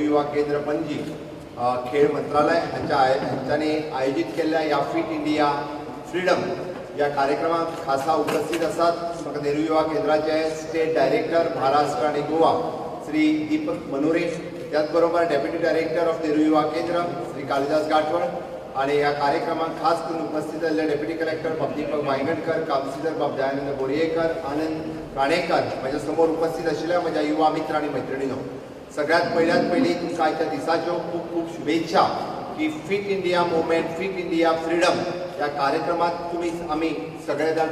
युवा केंद्र पणजी खेळ मंत्रालय हांच्यानी आयोजित केल्ल्या या फिट इंडिया फ्रीडम या कार्यक्रमात खासा उपस्थित असतात म्हाका नेहरू युवा केंद्राचे स्टेट डायरेक्टर महाराष्ट्र आणि गोवा श्री दीपक मनोरे, त्याचबरोबर डेप्युटी डायरेक्टर ऑफ नेहरू युवा केंद्र श्री कालिदास गाठवळ आणि या कार्यक्रमात खास करून उपस्थित असलेले डेप्युटी कलेक्टर बाब दीपक वांयगणकर, काउन्सिलर बाब दयानंद बोरयेकर, आनंद राणेकर माझ्या समोर उपस्थित असलेल्या माझ्या युवा मित्र आणि मैत्रिणींनो, सगळ्यात पयली तुमकां आयच्या दिसाच्यो खूप खूप शुभेच्छा की fit India movement, fit India freedom या कार्यक्रमात आम्ही सगळे जाण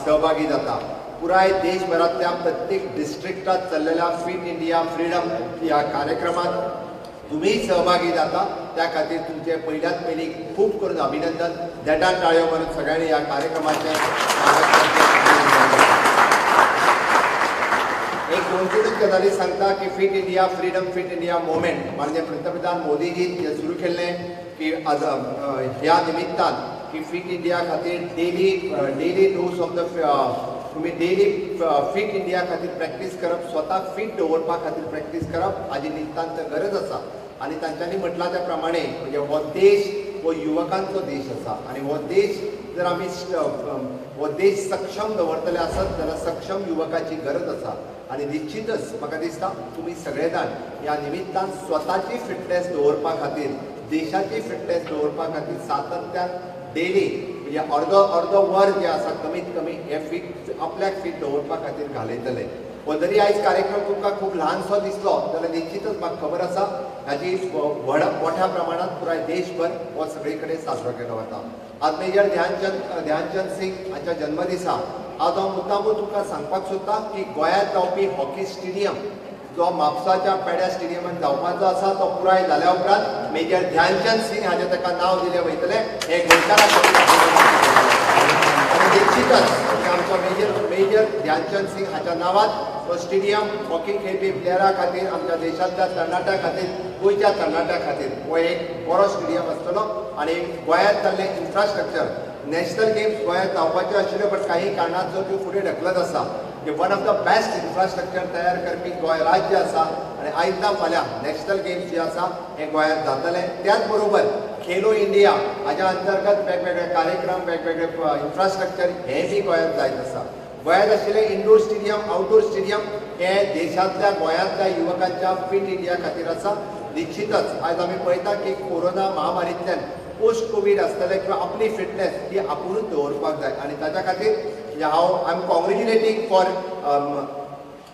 सहभागी जाता। पुराय देशभरातल्या प्रत्येक डिस्ट्रिक्टात चाललेल्या फिट इंडिया फ्रीडम या कार्यक्रमात तुम्ही सहभागी जाता, त्या खातीर तुमचे पयली खूप करून अभिनंदन। देठान टाळयो मारून सगळ्यांनी या कार्यक्रमाचे एक दोन गजाली सांगता की fit India freedom, fit India movement म्हणजे पंतप्रधान मोदीजी जे सुरू केल्ले की आज ह्या निमित्तान की फिट इंडिया खातीर डेली डोस ऑफ द तुम्ही डेली फिट इंडिया खातीर प्रॅक्टीस करप, स्वताक फिट दवरपा खातीर प्रॅक्टीस करप हाजी नितांत गरज आसा। आणि तांच्यांनी म्हटला त्या प्रमाणे म्हणजे हो देश हो युवकांचो देश आसा आणि हो देश जर आमी हो देश सक्षम दवरतले आसत जाल्यार सक्षम युवकाची गरज आसा। आणि निश्चितच म्हाका दिसता तुम्ही सगळे जाण या निमित्तान स्वताची फिटनेस दवरपा खातीर, देशाची फिटनेस दवरपा खातीर सातत्यान डेली म्हणजे अर्दो वर जे आसा कमीत कमी हे फिट आपल्याक फिट दवरपा खातीर घालयतले। हो जरी आयज कार्यक्रम तुमकां खूप ल्हानसो दिसलो जाल्यार निश्चितच म्हाका खबर आसा हाची मोठ्या प्रमाणात पुराय देशभर हो सगळे कडेन साजरो केलो वता। आज मेजर ध्यानचंद सिंग हांच्या जन्मदिसा आज हांव मुद्दामूच तुमकां सांगपाक सोदतां की गोंयांत जावपी हॉकी स्टेडियम जो म्हापसाच्या पेड्या स्टेडियमांत जावपाचो आसा तो पुराय जाल्या उपरांत मेजर ध्यानचंद सिंग हाचें ताका नांव दिलें वयतलें हे गोंयकारांक निश्चितच आमचो मेजर ध्यानचंद सिंग हाच्या नांवान तो स्टेडियम हॉकी खेळपी प्लेयरा खातीर, आमच्या देशांतल्या तरणाट्या खातीर, गोंयच्या तरणाट्या खातीर हो एक बरो स्टेडियम आसतलो। आणि गोंयांत जाल्लें इन्फ्रास्ट्रक्चर नॅशनल गेम्स गोंयांत जावपाच्यो आशिल्ल्यो बट काही कारणांचो त्यो फुडें ढकलत आसा। One of the best infrastructure तयार करपी गोंय राज्य आसा आणि आयज फाल्यां नॅशनल गेम्स जे आसा हे गोंयांत जातले। त्याच बरोबर खेलो इंडिया हाच्या अंतर्गत वेगवेगळे कार्यक्रम, वेगवेगळे इन्फ्रास्ट्रक्चर हे बी गोंयांत जायत आसा। गोंयांत आशिल्ले इंडोर स्टेडियम, आउटडोर स्टेडियम हे देशांतल्या गोंयांतल्या युवकांच्या फिट इंडिया खातीर आसा। निश्चितच आयज आमी पळयता की कोरोना महामारींतल्यान पोस्ट कोविड आसतले किंवा आपली फिटनेस ही आपुणूच दवरपाक जाय आणि ताच्या खातीर हांव I am congratulating for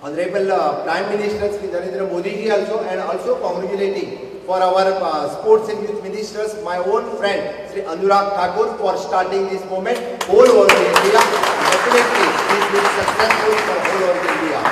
honourable prime minister Shri Narendra Modiji and also congratulating for our sports and youth ministers, my own friend Sri Anurag Thakur for starting this movement whole over India. Definitely this will be successful for whole over India.